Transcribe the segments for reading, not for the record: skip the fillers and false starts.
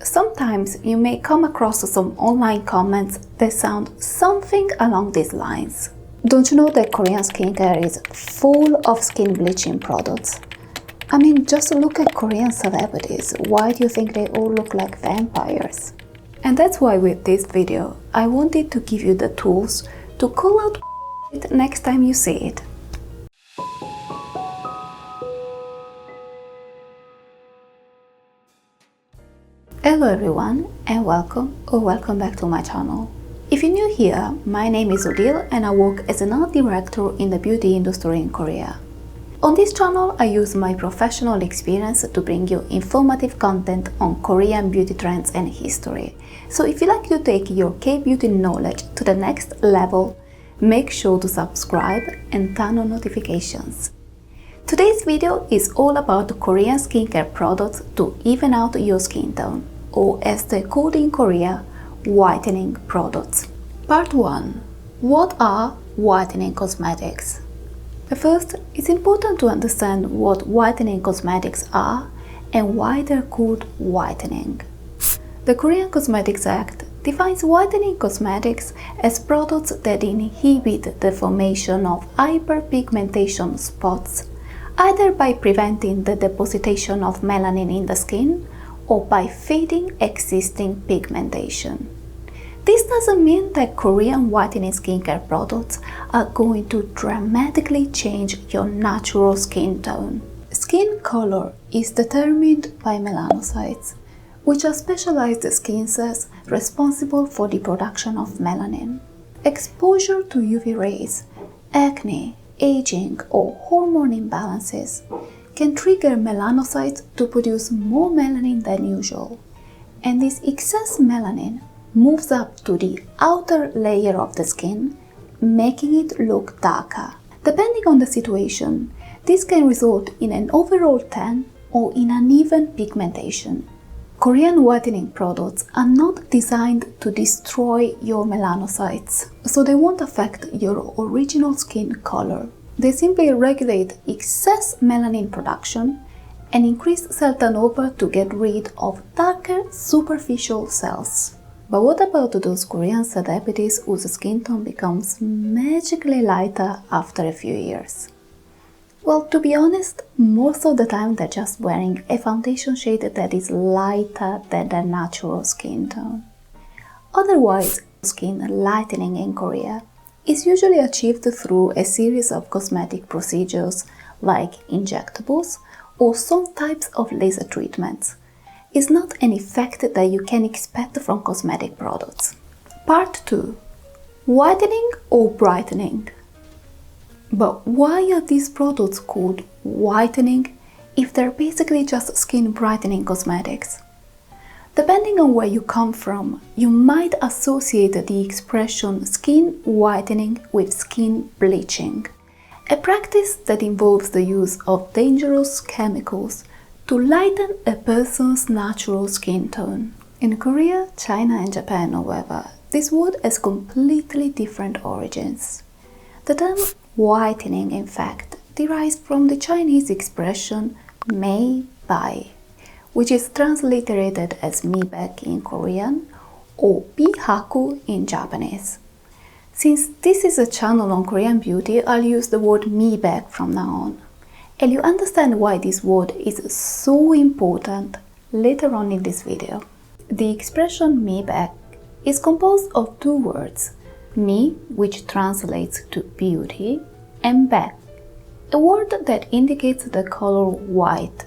Sometimes you may come across some online comments that sound something along these lines. Don't you know that Korean skincare is full of skin bleaching products? I mean, just look at Korean celebrities. Why do you think they all look like vampires? And that's why with this video, I wanted to give you the tools to call out it next time you see it. Hello everyone and welcome back to my channel. If you're new here, my name is Odile and I work as an art director in the beauty industry in Korea. On this channel, I use my professional experience to bring you informative content on Korean beauty trends and history. So if you like to take your K-beauty knowledge to the next level, make sure to subscribe and turn on notifications. Today's video is all about Korean skincare products to even out your skin tone, or as they're called in Korea, whitening products. Part 1. What are whitening cosmetics? First, it's important to understand what whitening cosmetics are and why they're called whitening. The Korean Cosmetics Act defines whitening cosmetics as products that inhibit the formation of hyperpigmentation spots, either by preventing the deposition of melanin in the skin or by fading existing pigmentation. This doesn't mean that Korean whitening skincare products are going to dramatically change your natural skin tone. Skin color is determined by melanocytes, which are specialized skin cells responsible for the production of melanin. Exposure to UV rays, acne, aging, or hormone imbalances can trigger melanocytes to produce more melanin than usual, and this excess melanin moves up to the outer layer of the skin, making it look darker. Depending on the situation, this can result in an overall tan or in uneven pigmentation. Korean whitening products are not designed to destroy your melanocytes, so they won't affect your original skin color. They simply regulate excess melanin production and increase cell turnover to get rid of darker superficial cells. But what about those Korean celebrities whose skin tone becomes magically lighter after a few years? Well, to be honest, most of the time they're just wearing a foundation shade that is lighter than their natural skin tone. Otherwise, skin lightening in Korea is usually achieved through a series of cosmetic procedures like injectables or some types of laser treatments. It's not an effect that you can expect from cosmetic products. Part 2. Whitening or brightening? But why are these products called whitening if they're basically just skin brightening cosmetics? Depending on where you come from, you might associate the expression skin whitening with skin bleaching, a practice that involves the use of dangerous chemicals to lighten a person's natural skin tone. In Korea, China and Japan, however, this word has completely different origins. The term whitening, in fact, derives from the Chinese expression mei bai, which is transliterated as mi-baek in Korean or pi-haku in Japanese. Since this is a channel on Korean beauty, I'll use the word mi-baek from now on. And you understand why this word is so important later on in this video. The expression mi-baek is composed of two words, mi, which translates to beauty, and baek, a word that indicates the color white.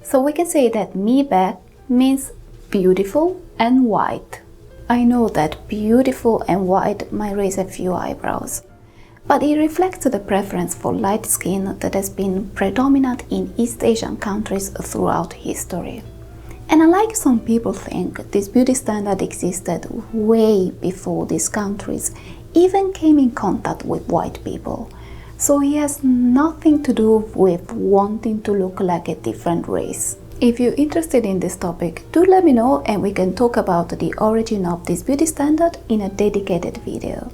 So we can say that mi-baek means beautiful and white. I know that beautiful and white might raise a few eyebrows, but it reflects the preference for light skin that has been predominant in East Asian countries throughout history. And unlike some people think, this beauty standard existed way before these countries even came in contact with white people. So it has nothing to do with wanting to look like a different race. If you're interested in this topic, do let me know and we can talk about the origin of this beauty standard in a dedicated video.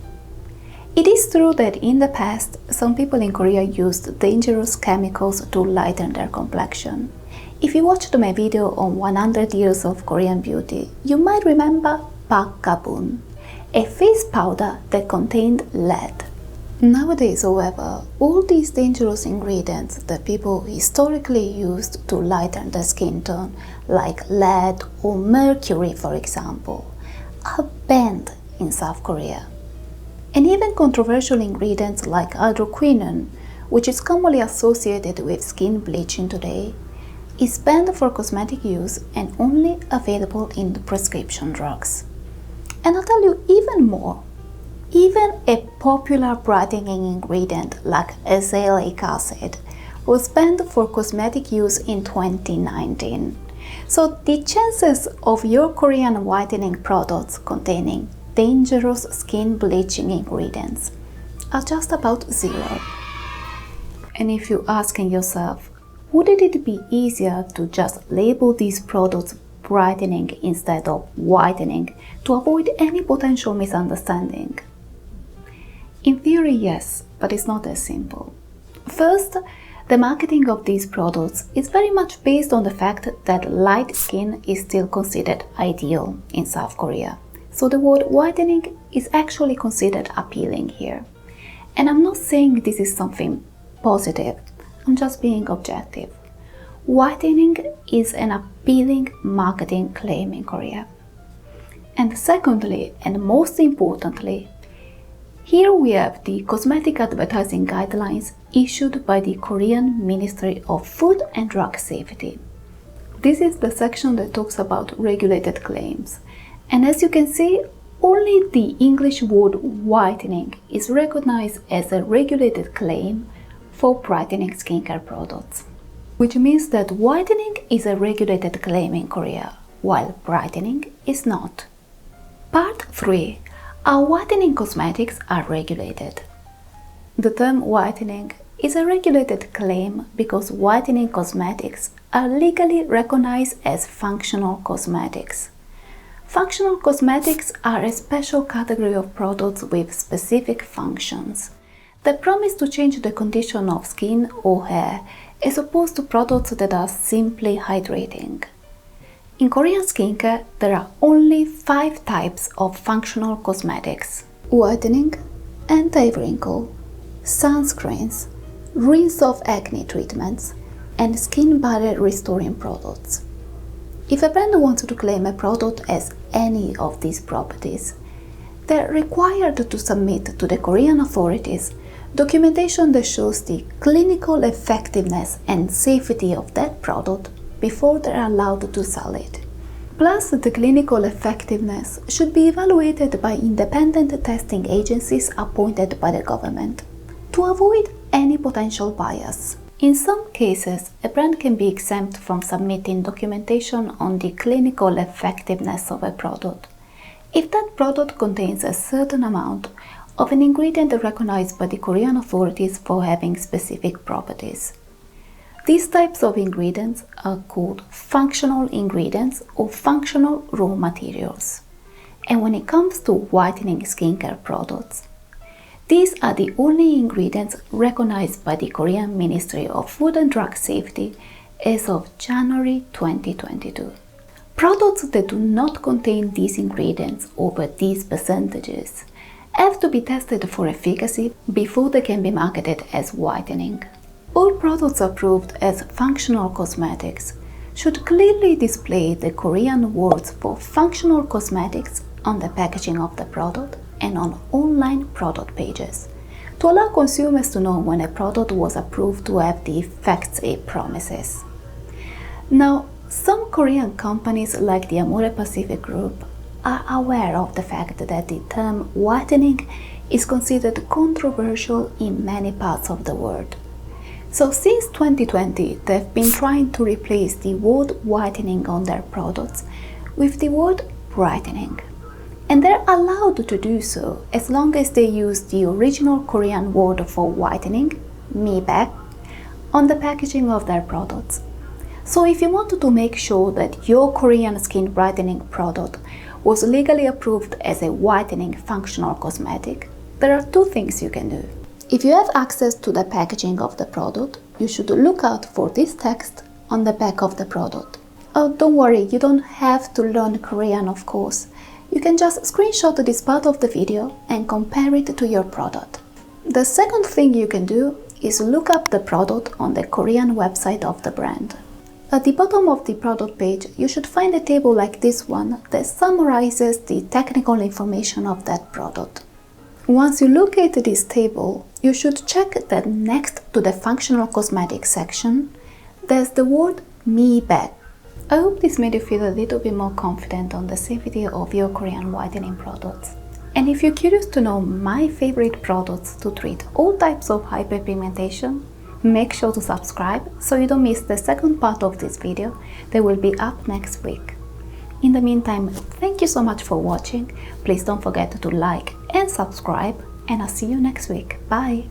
It is true that in the past, some people in Korea used dangerous chemicals to lighten their complexion. If you watched my video on 100 years of Korean beauty, you might remember Pak Gabun, a face powder that contained lead. Nowadays, however, all these dangerous ingredients that people historically used to lighten their skin tone, like lead or mercury for example, are banned in South Korea. And even controversial ingredients like hydroquinone, which is commonly associated with skin bleaching today, is banned for cosmetic use and only available in prescription drugs. And I'll tell you even more. Even a popular brightening ingredient like azelaic acid was banned for cosmetic use in 2019. So the chances of your Korean whitening products containing dangerous skin bleaching ingredients are just about zero. And if you're asking yourself, wouldn't it be easier to just label these products brightening instead of whitening to avoid any potential misunderstanding? In theory, yes, but it's not as simple. First, the marketing of these products is very much based on the fact that light skin is still considered ideal in South Korea. So the word whitening is actually considered appealing here. And I'm not saying this is something positive, I'm just being objective. Whitening is an appealing marketing claim in Korea. And secondly, and most importantly, here we have the cosmetic advertising guidelines issued by the Korean Ministry of Food and Drug Safety. This is the section that talks about regulated claims. And as you can see, only the English word whitening is recognized as a regulated claim for brightening skincare products. Which means that whitening is a regulated claim in Korea, while brightening is not. Part 3. How whitening cosmetics are regulated. The term whitening is a regulated claim because whitening cosmetics are legally recognized as functional cosmetics. Functional cosmetics are a special category of products with specific functions that promise to change the condition of skin or hair as opposed to products that are simply hydrating. In Korean skincare, there are only 5 types of functional cosmetics: whitening, anti-wrinkle, sunscreens, rinse-off acne treatments, and skin barrier restoring products. If a brand wants to claim a product as any of these properties, they're required to submit to the Korean authorities documentation that shows the clinical effectiveness and safety of that product before they're allowed to sell it. Plus, the clinical effectiveness should be evaluated by independent testing agencies appointed by the government to avoid any potential bias. In some cases, a brand can be exempt from submitting documentation on the clinical effectiveness of a product if that product contains a certain amount of an ingredient recognized by the Korean authorities for having specific properties. These types of ingredients are called functional ingredients or functional raw materials. And when it comes to whitening skincare products, these are the only ingredients recognized by the Korean Ministry of Food and Drug Safety as of January 2022. Products that do not contain these ingredients over these percentages have to be tested for efficacy before they can be marketed as whitening. All products approved as functional cosmetics should clearly display the Korean words for functional cosmetics on the packaging of the product and on online product pages to allow consumers to know when a product was approved to have the effects it promises. Now, some Korean companies like the Amore Pacific Group are aware of the fact that the term whitening is considered controversial in many parts of the world. So since 2020, they've been trying to replace the word whitening on their products with the word brightening. And they're allowed to do so as long as they use the original Korean word for whitening, mibaek, on the packaging of their products. So if you wanted to make sure that your Korean skin brightening product was legally approved as a whitening functional cosmetic, there are 2 things you can do. If you have access to the packaging of the product, you should look out for this text on the back of the product. Oh, don't worry, you don't have to learn Korean, of course. You can just screenshot this part of the video and compare it to your product. The second thing you can do is look up the product on the Korean website of the brand. At the bottom of the product page, you should find a table like this one that summarizes the technical information of that product. Once you locate this table, you should check that next to the functional cosmetics section, there's the word Me Bag. I hope this made you feel a little bit more confident on the safety of your Korean whitening products. And if you're curious to know my favorite products to treat all types of hyperpigmentation, make sure to subscribe so you don't miss the second part of this video that will be up next week. In the meantime, thank you so much for watching. Please don't forget to like and subscribe, and I'll see you next week. Bye!